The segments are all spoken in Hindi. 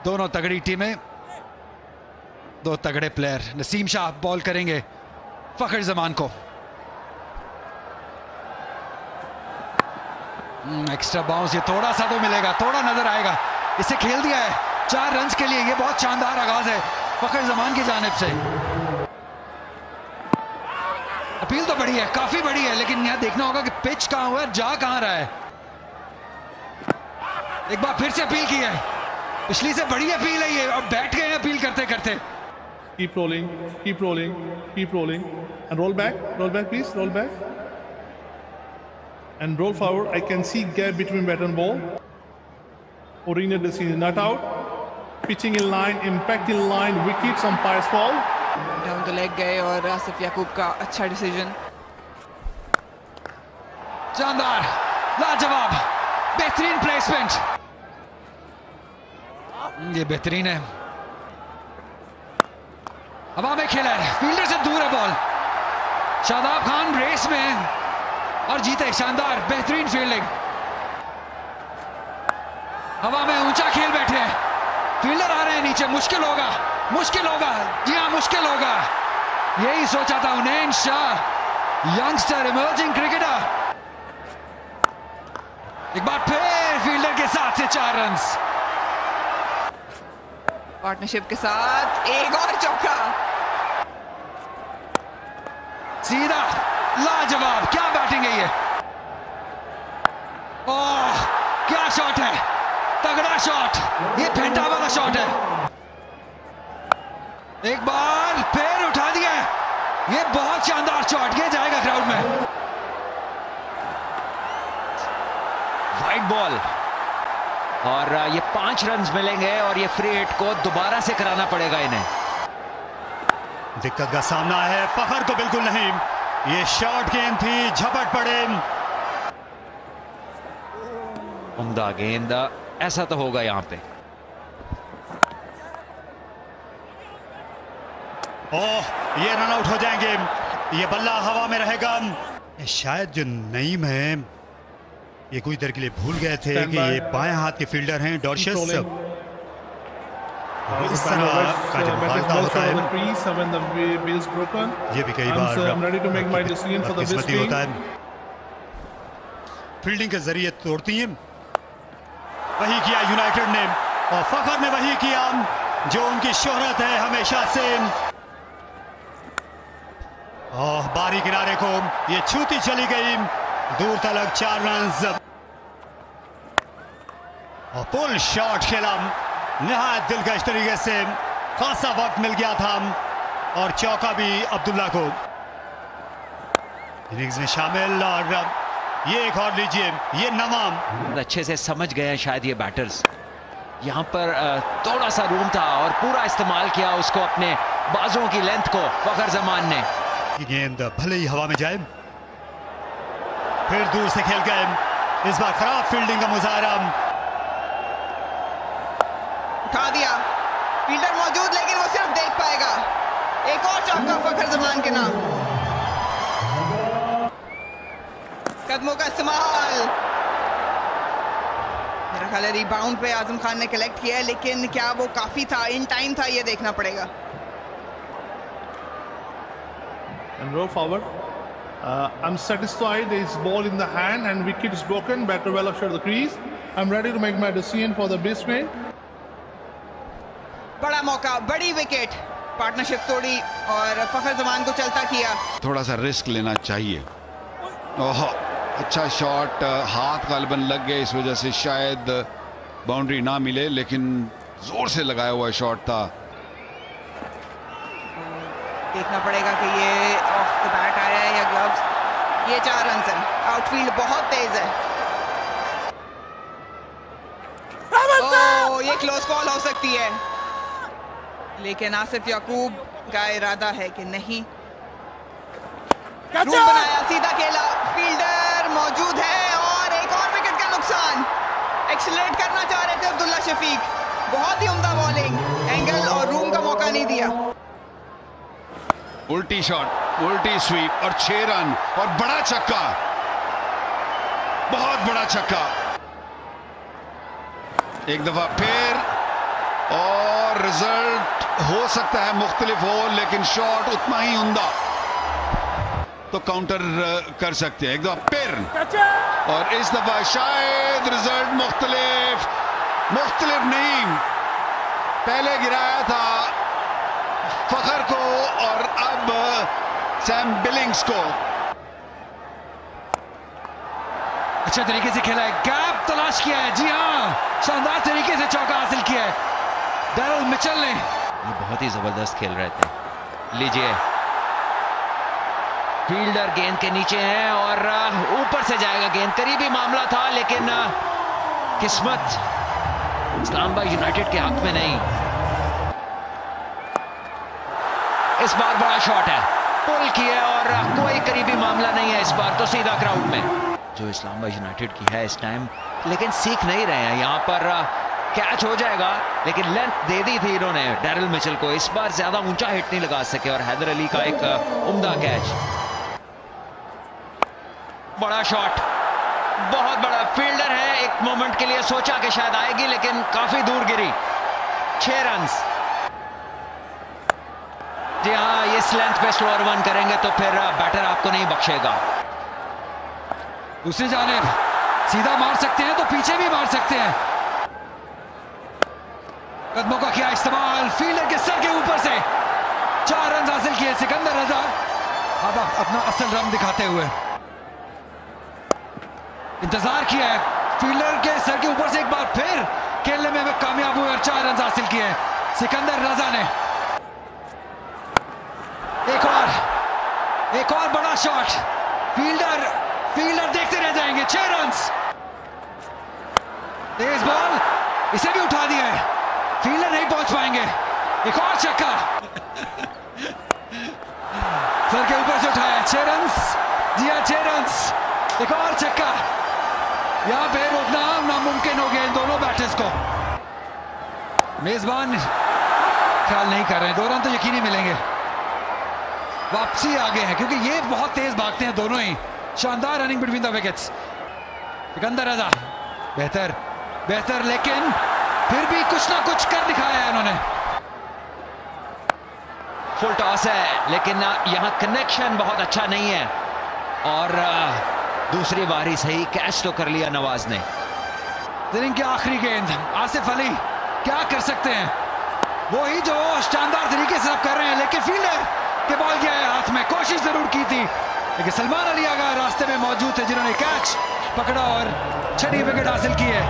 दोनों तगड़ी टीमें, दो तगड़े प्लेयर। नसीम शाह बॉल करेंगे फखर जमान को। एक्स्ट्रा बाउंस, ये थोड़ा सा तो मिलेगा, थोड़ा नजर आएगा। इसे खेल दिया है 4 रन के लिए। ये बहुत शानदार आगाज है फखर जमान की जानिब से। अपील तो बड़ी है, काफी बड़ी है, लेकिन यहां देखना होगा कि पिच कहां हुआ है, जा कहां रहा है। एक बार फिर से अपील की है, पिछली से बड़ी अपील है ये, और बैठ गए अपील करते करते। Keep rolling, keep rolling, keep rolling, and roll back, please, roll back, and roll forward. I can see gap between bat and ball. Originator decision not out. Pitching in line, impact in line, wickets, umpires call. Down the leg गए और आसिफ याकूब का अच्छा डिसीजन। शानदार, लाजवाब, बेहतरीन प्लेसमेंट। ये बेहतरीन है, हवा में खेला है, फील्डर से दूर है बॉल। शादाब खान रेस में है और जीते। शानदार, बेहतरीन फील्डिंग। हवा में ऊंचा खेल बैठे हैं, फील्डर आ रहे हैं नीचे। मुश्किल होगा, मुश्किल होगा, जी हाँ मुश्किल होगा। यही सोचा था उनैन शाह, यंगस्टर इमर्जिंग क्रिकेटर। एक बार फिर फील्डर के साथ से 4 रन। पार्टनरशिप के साथ एक और चौका, सीधा, लाजवाब, क्या बैटिंग है ये। ओह, क्या शॉट है, तगड़ा शॉट, ये फेंटा वाला शॉट है। एक बार फिर उठा दिया है, ये बहुत शानदार शॉट, ये जाएगा ग्राउंड में। वाइड बॉल, और ये 5 रन मिलेंगे और ये फ्री हिट को दोबारा से कराना पड़ेगा इन्हें। दिक्कत का सामना है, फखर को बिल्कुल नहीं। ये शॉर्ट गेंद थी, झपट पड़े। उम्दा गेंद, ऐसा तो होगा यहां पे। ओह, ये रन आउट हो जाएंगे। ये बल्ला हवा में रहेगा। शायद जो नईम है, ये कुछ देर के लिए भूल गए थे कि ये बाएं हाथ के फील्डर हैं डॉर्शियस। इस तरह का जब मुकाबला होता है, ये भी कई बार किस्मती होता है। फील्डिंग के जरिए तोड़ती हैं, वही किया यूनाइटेड ने, और फखर ने वही किया जो उनकी शोहरत है हमेशा से। ओह, बारी किनारे को ये छूती चली गई, दूर तलक 4 रन। और पुल शॉट खेला निहायत दिलकश तरीके से, खासा वक्त मिल गया था, और चौका भी अब्दुल्ला को इनिंग्स में शामिल। और ये एक और लीजिए, ये नवाम अच्छे से समझ गए हैं शायद ये बैटर्स। यहां पर थोड़ा सा रूम था और पूरा इस्तेमाल किया उसको, अपने बाजुओं की लेंथ को फखर जमान ने। गेंद भले ही हवा में जाए, फिर दूर से खेल गए। इस बार खराब फील्डिंग का मुजाहरा। उठा दिया, फील्डर मौजूद, लेकिन वो सिर्फ देख पाएगा। एक और चौका फखर जमान के नाम। कदमों का इस्तेमाल, मेरा ख्याल है रिबाउंड पे आजम खान ने कलेक्ट किया है, लेकिन क्या वो काफी था, इन टाइम था, ये देखना पड़ेगा। And roll forward. I'm satisfied. His ball in the hand and wicket is broken. Batter well offshore the crease. I'm ready to make my decision for the batsman. बड़ा मौका, बड़ी विकेट, पार्टनरशिप तोड़ी और फखर जमान को चलता किया। थोड़ा सा रिस्क लेना चाहिए। ओह, अच्छा शॉट, हाथ गालबन लग गए, इस वजह से शायद बाउंड्री ना मिले, लेकिन जोर से लगाया हुआ शॉट था। देखना पड़ेगा कि ये ऑफ द बैट आया है या ग्लव्स। ये 4 रन है, आउटफील्ड बहुत तेज है। ओह, ये क्लोज कॉल हो सकती है, लेकिन आसिफ याकूब का इरादा है कि नहीं। रूम बनाया, सीधा खेला, फील्डर मौजूद है, और एक और विकेट का नुकसान। एक्सीलरेट करना चाह रहे थे अब्दुल्ला शफीक, बहुत ही उम्दा बॉलिंग, एंगल और रूम का मौका नहीं दिया। उल्टी शॉट, उल्टी स्वीप और 6 रन, और बड़ा छक्का, बहुत बड़ा छक्का। एक दफा फिर और रिजल्ट हो सकता है मुख्तलिफ हो, लेकिन शॉट उतना ही उम्दा तो काउंटर कर सकते हैं। एक दफा फिर और इस दफा शायद रिजल्ट मुख्तलिफ नहीं, पहले गिराया था फखर को और अब सैम बिलिंग्स को। अच्छा तरीके से खेला है, गैप तलाश किया है, जी हाँ शानदार तरीके से चौका हासिल किया है डैरल मिचेल ने। ये बहुत ही जबरदस्त खेल रहे थे। लीजिए, फील्डर गेंद के नीचे है और ऊपर से जाएगा गेंद, करीबी मामला था लेकिन किस्मत इस्लामाबाद यूनाइटेड के हक में नहीं। इस बार बड़ा शॉट है, पुल किया और कोई करीबी मामला नहीं है इस बार तो सीधा ग्राउंड में, जो इस्लामाबाद यूनाइटेड की है इस टाइम, लेकिन सीख नहीं रहे हैं। यहां पर कैच हो जाएगा लेकिन लेंथ दे दी थी इन्होंने डैरल मिचेल को, इस बार ज्यादा ऊंचा हिट नहीं लगा सके और हैदर अली का एक उम्दा कैच। बड़ा शॉट, बहुत बड़ा फील्डर है, एक मोमेंट के लिए सोचा कि शायद आएगी लेकिन काफी दूर गिरी। 6 रन। जी हाँ, ये लेंथ पे स्लोअर वन करेंगे तो फिर बैटर आपको नहीं बख्शेगा। दूसरी जानिब सीधा मार सकते हैं तो पीछे भी मार सकते हैं। कदमों का किया इस्तेमाल, फील्डर के सर के ऊपर से 4 रन हासिल किए सिकंदर रजा, अब अपना असल रन दिखाते हुए। इंतजार किया है, फील्डर के सर के ऊपर से एक बार फिर खेलने में कामयाब हुए और 4 रन हासिल किए सिकंदर रजा ने। एक और बड़ा शॉट, फील्डर देखते रह जाएंगे। 6 रन, तेज बॉल, इसे भी उठा दिया है, फील्डर नहीं पहुंच पाएंगे। एक और छक्का सर के ऊपर से उठाया, 6 रन, जी हाँ 6 रन। एक और छक्का, यहां पे रोकना नामुमकिन हो गया इन दोनों बैटर्स को। मेजबान ख्याल नहीं कर रहे हैं, 2 रन तो यकीनी मिलेंगे। वापसी आगे है क्योंकि ये बहुत तेज भागते हैं दोनों ही। शानदार running between the wickets. Sikandar Raza बेहतर लेकिन फिर भी कुछ ना कुछ कर दिखाया है उन्होंने। फुल टॉस है लेकिन यहां कनेक्शन बहुत अच्छा नहीं है और दूसरी बारी सही कैच तो कर लिया नवाज ने। इनिंग की आखिरी गेंद, आसिफ अली क्या कर सकते हैं, वही जो शानदार तरीके से अब कर रहे हैं, लेकिन फील्डर के बॉल गया है हाथ में। कोशिश जरूर की थी लेकिन सलमान अली आगा रास्ते में मौजूद थे जिन्होंने कैच पकड़ा और 6वीं विकेट हासिल की है।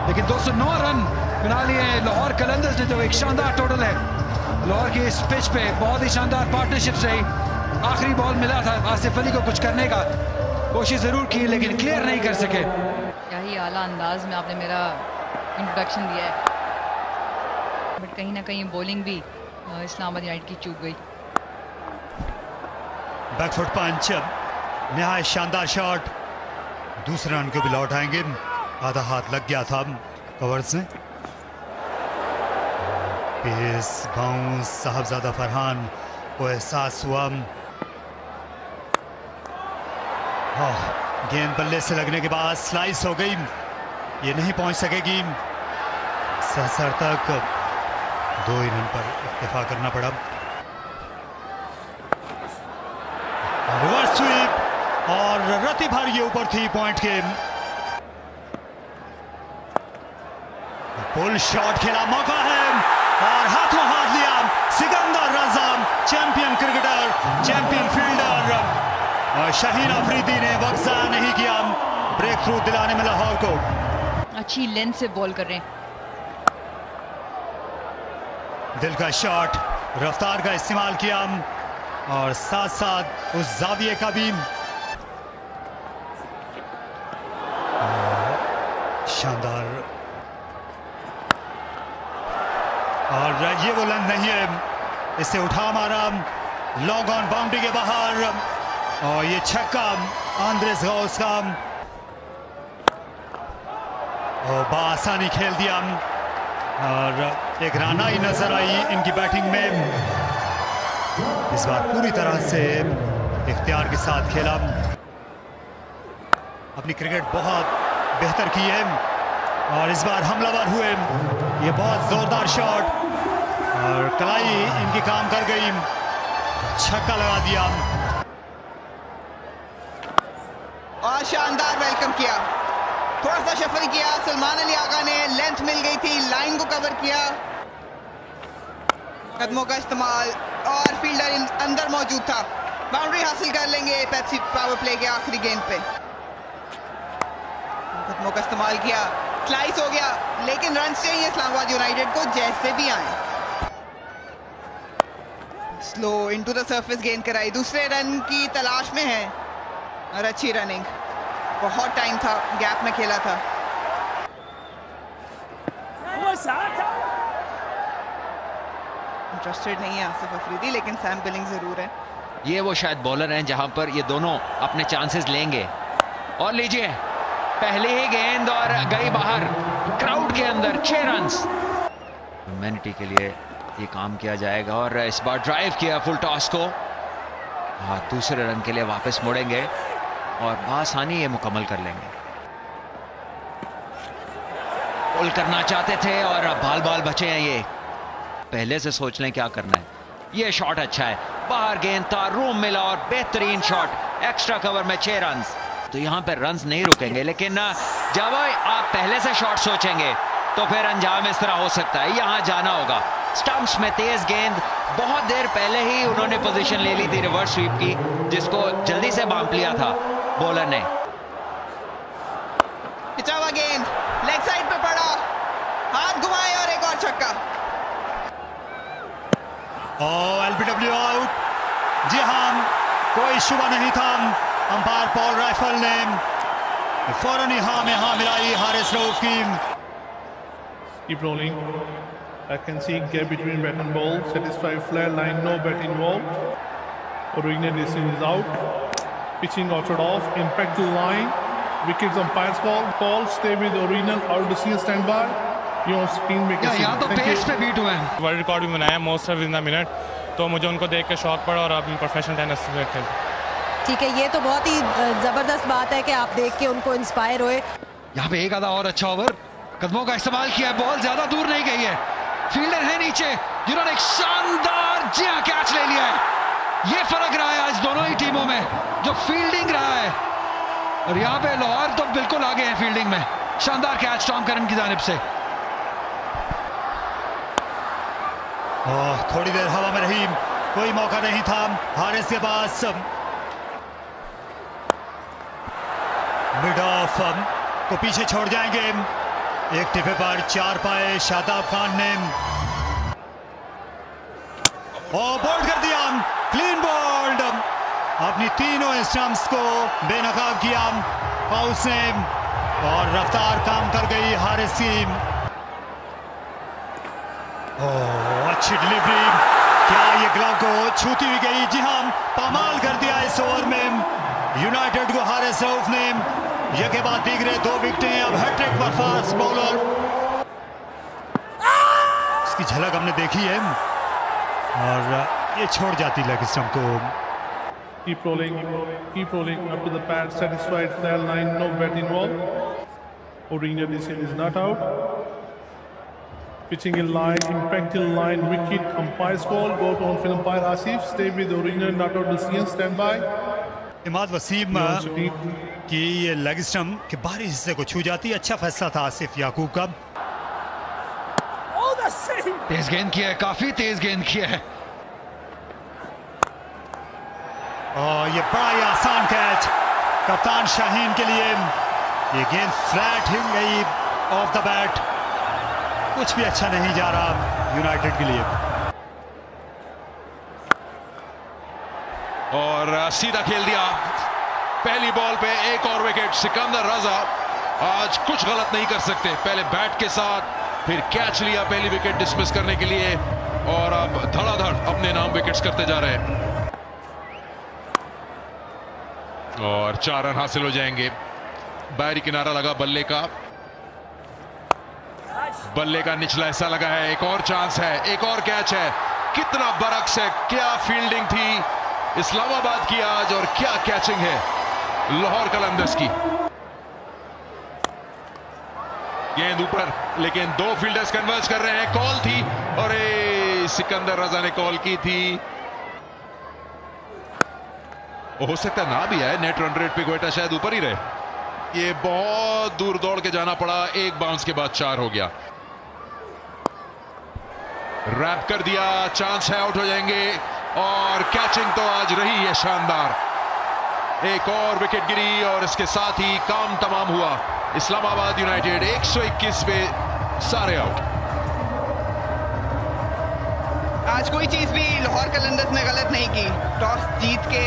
लेकिन 209 रन बना लिए लाहौर कलंदर्स ने, जो एक शानदार टोटल है। लाहौर की इस पिच पे बहुत ही शानदार पार्टनरशिप रही। आखिरी बॉल मिला था आसिफ अली को कुछ करने का, कोशिश जरूर की लेकिन क्लियर नहीं कर सके। क्या ही आला अंदाज में आपने मेरा इंट्रोडक्शन दिया है, बट कहीं ना कहीं बॉलिंग भी इस्लामाबाद यूनाइटेड की चूक गई। बैकफुट पंच, नहायत शानदार शॉट, दूसरे रन को भी लौट आएंगे। आधा हाथ लग गया था कवर्स में। पेस बाउंस साहबजादा फरहान को एहसास हुआ। गेंद बल्ले से लगने के बाद स्लाइस हो गई, ये नहीं पहुंच सकेगी। सर तक 2 ही रन पर इत्तेफाक करना पड़ा। रिवर्स स्वीप और रति भर ये ऊपर थी पॉइंट के। पुल शॉट खेला, मौका है और हाथों हाथ लिया सिकंदर रजा, चैंपियन क्रिकेटर, चैंपियन फील्डर। और शाहीन अफरीदी ने वक्त ज़ाया नहीं किया ब्रेक थ्रू दिलाने में लाहौर को। अच्छी लेंथ से बॉल कर रहे हैं। दिल का शॉट, रफ्तार का इस्तेमाल किया और साथ साथ उस जाविये का भी। शानदार, और ये वो लेंथ नहीं है, इसे उठा मारा लॉन्ग ऑन बाउंड्री के बाहर और ये छक्का आंद्रेस गौस का और बासानी खेल दिया और एक रानाई नजर आई इनकी बैटिंग में। इस बार पूरी तरह से इख्तियार के साथ खेला, अपनी क्रिकेट बहुत बेहतर की है और इस बार हमलावर हुए। ये बहुत जोरदार शॉट और कलाई इनकी काम कर गई, छक्का लगा दिया और शानदार वेलकम किया। थोड़ा सा शफल किया सलमान अली आगा ने, लेंथ मिल गई थी, लाइन को कवर किया, कदमों का इस्तेमाल और फील्डर अंदर मौजूद था। बाउंड्री हासिल कर लेंगे पेप्सी पावर प्ले के आखिरी गेंद पे। कदमों का इस्तेमाल किया, स्लाइस हो गया, लेकिन रन चाहिए इस्लामाबाद यूनाइटेड को जैसे भी आए। स्लो इनटू द सरफेस गेंद कराई, दूसरे रन की तलाश में है और अच्छी रनिंग, बहुत टाइम था गैप में खेला था। इंटरेस्टेड नहीं है आसिफ अफरीदी, लेकिन सैम बिलिंग जरूर है। ये वो शायद बॉलर हैं जहां पर ये दोनों अपने चांसेस लेंगे। और लीजिए पहली ही गेंद और गई बाहर, क्राउड के अंदर 6 रन्स। ह्यूमैनिटी के लिए ये काम किया जाएगा और इस बार ड्राइव किया फुल टॉस को। हाँ, दूसरे रन के लिए वापस मुड़ेंगे और बआसानी ये मुकम्मल कर लेंगे। पुल करना चाहते थे और बाल बाल बचे हैं। ये पहले से सोच लें क्या करना है। ये शॉट अच्छा है, बाहर गेंद था, रूम मिला और बेहतरीन शॉट, एक्स्ट्रा कवर में 6 रन। तो यहां पर रन्स नहीं रुकेंगे, लेकिन जब आप पहले से शॉट सोचेंगे तो फिर अंजाम इस तरह हो सकता है। यहां जाना होगा स्टंप्स में, तेज गेंद, बहुत देर पहले ही उन्होंने पोजीशन ले ली थी रिवर्स स्वीप की, जिसको जल्दी से बांप लिया था बॉलर ने। पिछावा गेंद लेग साइड पे पड़ा, हाथ घुमाए और एक और छक्का। LBW out. जी हाँ, कोई शुबा नहीं था। अंपायर पॉल राइफल ने फौरन ही हाँ में हाँ मिलाई हारिस रऊफ की। Keep rolling. I can see gap between bat and ball. Satisfied flare line, no bat involved. Original decision is out. Pitching ordered off. Impact to line. Wickets umpire's call. Call. Stay with original. Out decision standby. You on screen में कैसे? यहाँ तो पेस पे बीट हुए हैं। वर्ल्ड रिकॉर्ड भी बनाया most serve in the minute, तो मुझे उनको देख के शौक पड़ा और अब प्रोफेशनल टेनिस खेलते। ठीक है, ये तो बहुत ही जबरदस्त बात है कि आप देख के उनको इंस्पायर हुए। यहाँ पे एक आधा और अच्छा ओवर, कदमों का इस्तेमाल किया है, बॉल ज्यादा दूर नहीं गई है, फील्डर है नीचे जिन्होंने एक शानदार जी हां कैच ले लिया है। ये फर्क रहा है आज दोनों ही टीमों में, जो फील्डिंग रहा है। और यहाँ पे लाहौर तो बिल्कुल आगे है फील्डिंग में। शानदार कैच टॉम करन की जानिब से। थोड़ी देर हवा में रही, कोई मौका नहीं था हारिस के पास। मिड ऑफ को पीछे छोड़ जाएंगे। एक टिपे पर 4 पाए शादाब खान ने और बोल्ड कर दिया, क्लीन बोल्ड। अपनी तीनों स्टंप्स को बेनकाब किया पाउस ने और रफ्तार काम कर गई हारिस की। अच्छी डिलीवरी, क्या ये ग्लव को छूती हुई गई? जी हाँ, कमाल कर दिया इस ओवर में यूनाइटेड को हारिस रऊफ ने। ये के बाद दीगरे 2 विकेटें, अब हैट्रिक पर फास्ट बॉलर। इसकी झलक हमने देखी है और ये छोड़ जाती लेग स्टंप को। Keep rolling up to the pad. Satisfied flare line, no bat involved. Original decision is not out. Pitching in line, impact in line, wicket, umpire's call, go to on-field umpire Asif, stay with original, not out decision, stand by. Imad Wasim की ये लेग स्टंप के बाहरी हिस्से को छू जाती है। अच्छा फैसला था आसिफ याकूब का। तेज गेंद किया है, काफी तेज गेंद किया है। और ये बड़ा ही आसान कैच कप्तान शाहीन के लिए। ये गेंद फ्लैट हिल गई ऑफ द बैट, कुछ भी अच्छा नहीं जा रहा यूनाइटेड के लिए। और सीधा खेल दिया पहली बॉल पे, एक और विकेट। सिकंदर रजा आज कुछ गलत नहीं कर सकते। पहले बैट के साथ, फिर कैच लिया पहली विकेट डिसमिस करने के लिए और अब धड़ाधड़ अपने नाम विकेट्स करते जा रहे हैं और 4 रन हासिल हो जाएंगे। बाहरी किनारा लगा बल्ले का, बल्ले का निचला हिस्सा लगा है। एक और चांस है, एक और कैच है। कितना बरक्स है, क्या फील्डिंग थी इस्लामाबाद की आज और क्या कैचिंग है लाहौर कलंदर्स की। गेंद ऊपर, लेकिन दो फील्डर्स कन्वर्ज कर रहे हैं। कॉल थी और सिकंदर रजा ने कॉल की थी। हो सकता ना भी है, नेट रन रेट पे क्वेटा शायद ऊपर ही रहे। ये बहुत दूर दौड़ के जाना पड़ा, एक बाउंस के बाद 4 हो गया। रैप कर दिया, चांस है, आउट हो जाएंगे। और कैचिंग तो आज रही है शानदार। एक और विकेट गिरी और इसके साथ ही काम तमाम हुआ। इस्लामाबाद यूनाइटेड 121 पे सारे आउट। आज कोई चीज भी लाहौर कलंदर्स ने गलत नहीं की। टॉस जीत के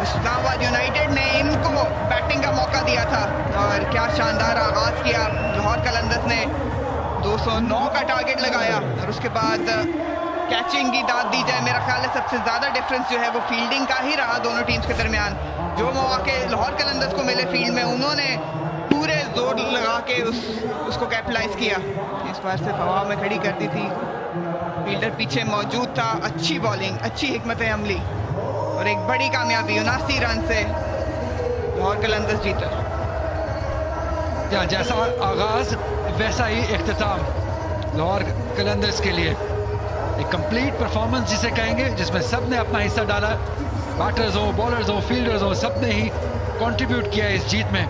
इस्लामाबाद यूनाइटेड ने इनको बैटिंग का मौका दिया था और क्या शानदार आगाज किया। लाहौर कलंदर्स ने 209 का टारगेट लगाया और उसके बाद कैचिंग की दाद दी जाए, मेरा ख्याल है सबसे ज्यादा डिफरेंस जो है वो फील्डिंग का ही रहा दोनों टीम्स के दरमियान। जो मौके लाहौर कलंदर्स को मिले फील्ड में, उन्होंने पूरे जोर लगा के उसको कैपिटलाइज किया। इस बार सिर्फ हवा में खड़ी कर दी थी, फील्डर पीछे मौजूद था। अच्छी बॉलिंग, अच्छी हिकमत अमली और एक बड़ी कामयाबी 79 रन से लाहौर कलंदर्स जीता। जैसा आगाज वैसा ही इख्तिताम लाहौर कलंदर्स के लिए। एक कंप्लीट परफॉर्मेंस जिसे कहेंगे, जिसमें सब ने अपना हिस्सा डाला। बैटर्स हो, बॉलर्स हो, फील्डर्स हो, सब ने ही कंट्रीब्यूट किया इस जीत में।